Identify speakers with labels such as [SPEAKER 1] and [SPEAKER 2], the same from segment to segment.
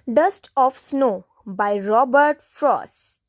[SPEAKER 1] Dust of Snow by Robert Frost.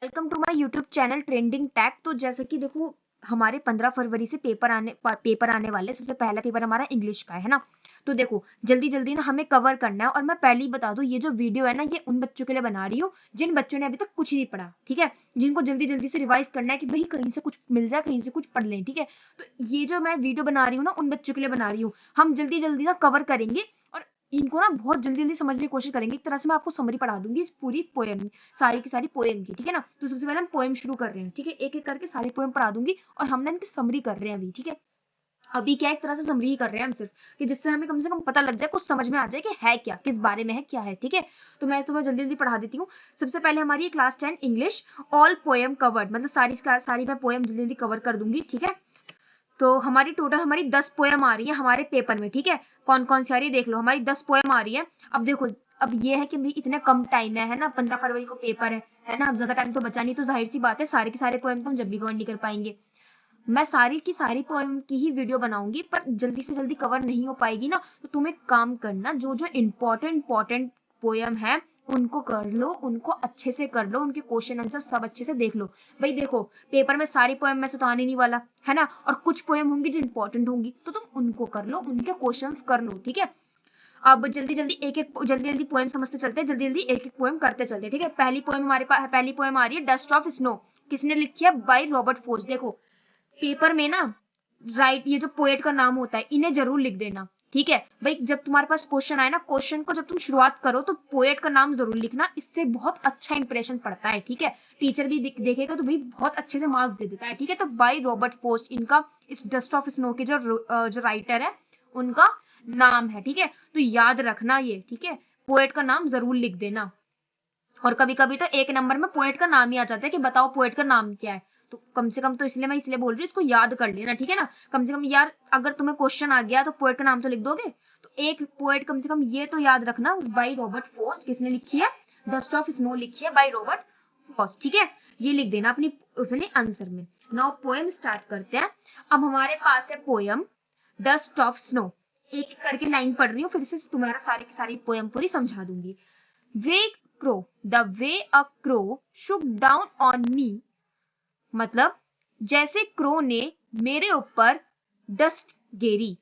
[SPEAKER 2] Welcome to my YouTube channel trending tag. तो जैसे कि देखो, हमारे 15 फरवरी से पेपर आने वाले। सबसे पहला पेपर हमारा इंग्लिश का है ना। तो देखो, जल्दी जल्दी ना हमें कवर करना है। और मैं पहले ही बता दूं, ये जो वीडियो है ना, ये उन बच्चों के लिए बना रही हूँ जिन बच्चों ने अभी तक कुछ नहीं पढ़ा, ठीक है, जिनको जल्दी जल्दी से रिवाइज करना है कि भाई कहीं से कुछ मिल जाए, कहीं से कुछ पढ़ लें, ठीक है। तो ये जो मैं वीडियो बना रही हूँ ना, उन बच्चों के लिए बना रही हूँ। हम जल्दी जल्दी ना कवर करेंगे और इनको ना बहुत जल्दी जल्दी समझने की कोशिश करेंगे। एक तरह से मैं आपको समरी पढ़ा दूंगी इस पूरी पोएम, सारी की सारी पोएम की, ठीक है ना। तो सबसे पहले हम पोएम शुरू कर रहे हैं, ठीक है। एक एक करके सारी पोएम पढ़ा दूंगी और हम ना इनकी समरी कर रहे हैं अभी, ठीक है। अभी क्या, एक तरह से समरी ही कर रहे हैं हम सिर्फ, कि जिससे हमें कम से कम पता लग जाए, कुछ समझ में आ जाए कि है क्या, किस बारे में है, क्या है, ठीक है। तो मैं तुम्हें जल्दी जल्दी पढ़ा देती हूँ। सबसे पहले हमारी class 10 English, all poem covered, मतलब सारी मैं पोएम जल्दी जल्दी कवर कर दूंगी, ठीक है। तो हमारी टोटल हमारी 10 पोएम आ रही है हमारे पेपर में, ठीक है। कौन कौन सी आ रही है देख लो, हमारी 10 पोएम आ रही है। अब देखो, अब ये है कि भाई इतने कम टाइम है ना, 15 फरवरी को पेपर है ना। अब ज्यादा टाइम तो बचा नहीं, तो जाहिर सी बात है सारे के सारे पोएम तो हम जब भी कवर नहीं कर पाएंगे। मैं सारी की सारी पोएम की ही वीडियो बनाऊंगी, पर जल्दी से जल्दी कवर नहीं हो पाएगी ना। तो तुम एक काम करना, जो जो इम्पोर्टेंट पोएम है उनको कर लो, उनको अच्छे से कर लो, उनके क्वेश्चन आंसर सब अच्छे से देख लो। भाई देखो, पेपर में सारी पोएम में से तो आने नहीं वाला है ना, और कुछ पोएम होंगी जो इंपॉर्टेंट होंगी, तो तुम उनको कर लो, उनके क्वेश्चंस कर लो, ठीक है। अब जल्दी जल्दी पोएम समझते चलते हैं, जल्दी जल्दी एक एक पोएम करते चलते हैं, ठीक है। पहली पोएम हमारे पास, पहली पोएम आ रही है डस्ट ऑफ स्नो। किसने लिखी है? By Robert force. देखो, पेपर में ना राइट, ये जो पोएट का नाम होता है इन्हें जरूर लिख देना, ठीक है। भाई जब तुम्हारे पास क्वेश्चन आए ना, क्वेश्चन को जब तुम शुरुआत करो तो पोएट का नाम जरूर लिखना, इससे बहुत अच्छा इंप्रेशन पड़ता है, ठीक है। टीचर भी देखेगा तो भाई बहुत अच्छे से मार्क्स दे देता है, ठीक है। तो बाय रॉबर्ट फोस्ट इनका, इस डस्ट ऑफ स्नो के जो राइटर है उनका नाम है, ठीक है। तो याद रखना ये, ठीक है, पोएट का नाम जरूर लिख देना। और कभी कभी तो एक नंबर में पोएट का नाम ही आ जाता है कि बताओ पोएट का नाम क्या है। तो कम से कम तो इसलिए मैं इसलिए बोल रही हूँ, इसको याद कर लेना, ठीक है ना। कम से कम यार, अगर तुम्हें क्वेश्चन आ गया तो पोएट का नाम तो लिख दोगे। तो एक पोएट कम से कम ये तो याद रखना, बाई रॉबर्ट फॉस्ट। किसने लिखी है? डस्ट ऑफ स्नो लिखी है बाई रॉबर्ट फॉस्ट, ठीक है। ये लिख देना अपनी अपने आंसर में। नाउ पोएम स्टार्ट करते हैं। अब हमारे पास है पोएम डस्ट ऑफ स्नो। एक करके लाइन पढ़ रही हूँ, फिर से तुम्हारा सारी की सारी पोएम पूरी समझा दूंगी। वे crow, the way a crow shook down on me, मतलब जैसे क्रो ने मेरे ऊपर डस्ट गेरी।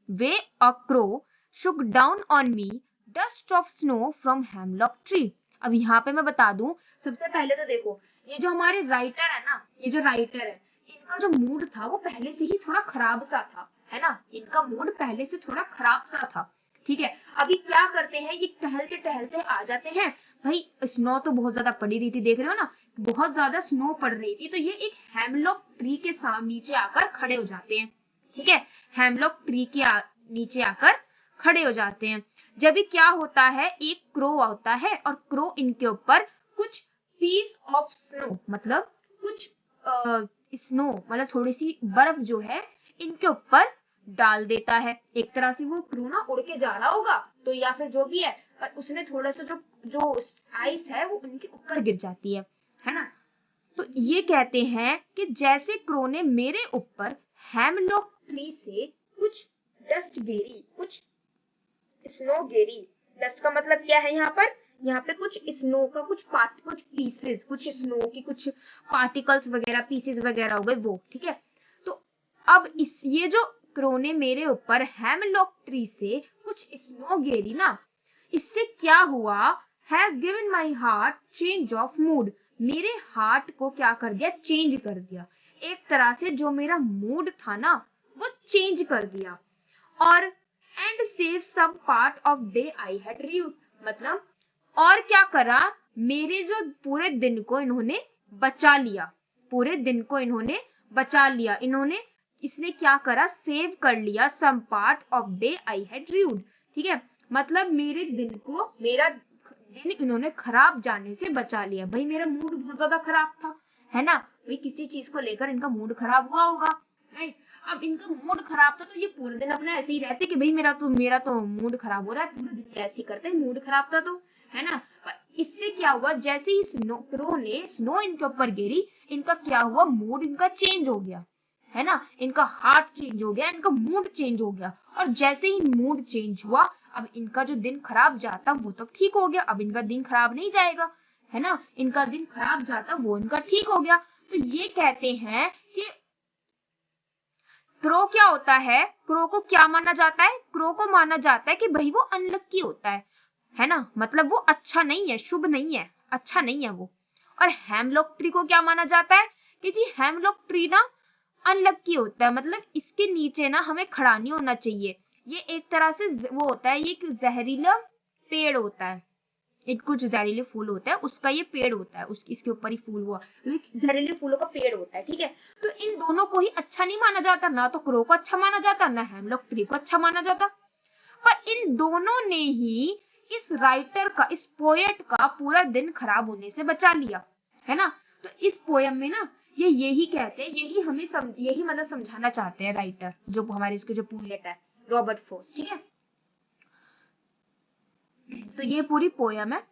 [SPEAKER 2] Way a crow shook down on me dust of snow from hemlock tree. अब यहाँ पे मैं बता दूं, सबसे पहले तो देखो, ये जो हमारे राइटर है ना, ये जो राइटर है, इनका जो मूड था वो पहले से ही थोड़ा खराब सा था, है ना। इनका मूड पहले से थोड़ा खराब सा था, ठीक है। अभी क्या करते हैं, ये टहलते टहलते आ जाते हैं। भाई स्नो तो बहुत ज्यादा पड़ी रही थी, देख रहे हो ना, बहुत ज्यादा स्नो पड़ रही थी। तो ये एक हेमलॉक ट्री के नीचे आकर खड़े हो जाते हैं, ठीक है। हेमलॉक ट्री के नीचे आकर खड़े हो जाते हैं। जब भी क्या होता है, एक क्रो आता है और क्रो इनके ऊपर कुछ पीस ऑफ स्नो, मतलब कुछ स्नो, मतलब थोड़ी सी बर्फ जो है इनके ऊपर डाल देता है। एक तरह से वो क्रू ना उड़ के जा रहा होगा, तो या फिर जो भी है, पर उसने थोड़ा सा जो जो आइस है वो उनके ऊपर गिर जाती है ना। तो ये कहते हैं कि जैसे क्रो ने मेरे ऊपर हेमलॉक ट्री से कुछ डस्ट गिरी, कुछ स्नो गिरी। डस्ट का मतलब क्या है यहाँ पर? यहाँ पे कुछ स्नो का कुछ पीसेस, कुछ स्नो की कुछ पार्टिकल्स वगैरह, पीसेस वगैरह हो गए वो, ठीक है। तो अब ये जो क्रो ने मेरे ऊपर हेमलॉक ट्री से कुछ स्नो गिरी ना, इससे क्या हुआ? Has given my heart change of mood. मेरे हार्ट को क्या कर दिया? चेंज कर दिया। एक तरह से जो मेरा मूड था ना, वो चेंज कर दिया। और and save some part of day I had read, मतलब और क्या करा, मेरे जो पूरे दिन को इन्होंने बचा लिया, पूरे दिन को इन्होंने बचा लिया। इन्होंने, इसने क्या करा? सेव कर लिया some part of day I had read, ठीक है। मतलब मेरे दिन को, मेरा दिन इन्होंने खराब जाने से बचा लिया। भाई मेरा मूड बहुत ज्यादा खराब था, है ना। भाई किसी चीज को लेकर इनका मूड खराब हुआ होगा, राइट। अब इनका मूड खराब था तो ये पूरे दिन अपने ऐसे ही रहते कि भाई मेरा तो मूड खराब हो रहा है, पूरे दिन ऐसे ही करते, मूड खराब था तो, है ना। पर इससे क्या हुआ, जैसे ही क्रो ने स्नो इनके ऊपर गिरी, इनका क्या हुआ? मूड इनका चेंज हो गया, है ना। इनका हार्ट चेंज हो गया, इनका मूड चेंज हो गया। और जैसे ही मूड चेंज हुआ, अब इनका जो दिन खराब जाता वो तो ठीक हो गया, अब इनका दिन खराब नहीं जाएगा, है ना, इनका दिन खराब जाता वो इनका ठीक हो गया। तो ये कहते हैं कि क्रो क्या होता है, क्रो को क्या माना जाता है, क्रो को माना जाता है कि भाई वो अनलक्की होता है ना, मतलब वो अच्छा नहीं है, शुभ नहीं है, अच्छा नहीं है वो। और हेमलॉक ट्री को क्या माना जाता है कि जी हेमलॉक ट्री ना अनलक्की होता है, मतलब इसके नीचे ना हमें खड़ा नहीं होना चाहिए, ये एक तरह से वो होता है, ये एक जहरीला पेड़ होता है, एक कुछ जहरीले फूल होता है, उसका ये पेड़ होता है, उसकी इसके ऊपर ही फूल हुआ, जहरीले फूलों का पेड़ होता है, ठीक है। तो इन दोनों को ही अच्छा नहीं माना जाता, ना तो क्रो को अच्छा माना जाता, ना हेमलॉक ट्री को अच्छा माना जाता, पर इन दोनों ने ही इस राइटर का, इस पोएट का पूरा दिन खराब होने से बचा लिया, है ना। तो इस पोयम में ना ये यही कहते हैं, यही हमें यही मतलब समझाना चाहते हैं राइटर, जो हमारे इसके जो पोएट है रॉबर्ट फ्रॉस्ट, ठीक है। तो ये पूरी पोयम है,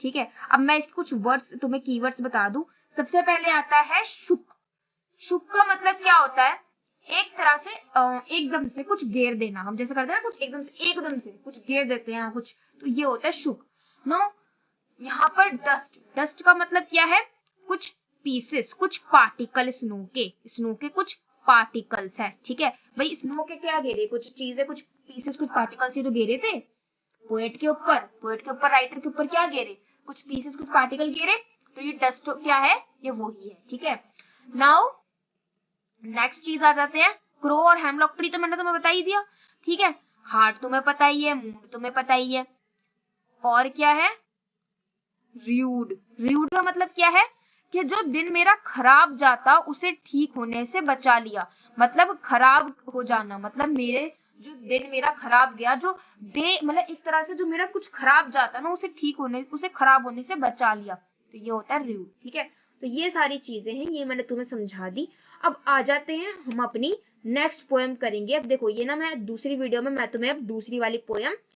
[SPEAKER 2] ठीक है। अब मैं इसके कुछ वर्ड्स तुम्हें कीवर्ड्स बता दूं। सबसे पहले आता है शुक। शुक का मतलब क्या होता है, एक तरह से एकदम से कुछ घेर देना, हम जैसे करते हैं ना कुछ एकदम से कुछ घेर देते हैं कुछ, तो ये होता है शुक। नो, यहाँ पर डस्ट, डस्ट का मतलब क्या है, कुछ पीसेस, कुछ पार्टिकल, स्नो के कुछ पार्टिकल्स है, ठीक है। भाई स्नो के क्या घेरे, कुछ चीजें, कुछ पीसेस, कुछ पार्टिकल्स ही तो घेरे थे पोएट के ऊपर राइटर के ऊपर क्या घेरे, कुछ पीसेस, कुछ पार्टिकल घेरे, तो ये डस्ट क्या है, ये वो ही है, ठीक है। नाउ नेक्स्ट चीज आ जाते हैं, क्रो और हेमलॉक ट्री तो मैंने तुम्हें बता ही दिया, ठीक है। हार्ट तुम्हें पता ही है, मूड तुम्हें पता ही है, और क्या है, र्यूड। र्यूड का मतलब क्या है कि जो दिन मेरा खराब जाता उसे ठीक होने से बचा लिया, मतलब खराब हो जाना, मतलब मेरे जो दिन मेरा खराब गया, जो डे मतलब एक तरह से जो मेरा कुछ खराब जाता ना उसे खराब होने से बचा लिया, तो ये होता है र्यूड, ठीक है। तो ये सारी चीजें हैं, ये मैंने तुम्हें समझा दी। अब आ जाते हैं हम अपनी नेक्स्ट पोएम करेंगे। अब देखो ये ना मैं दूसरी वीडियो में मैं तुम्हें अब दूसरी वाली पोएम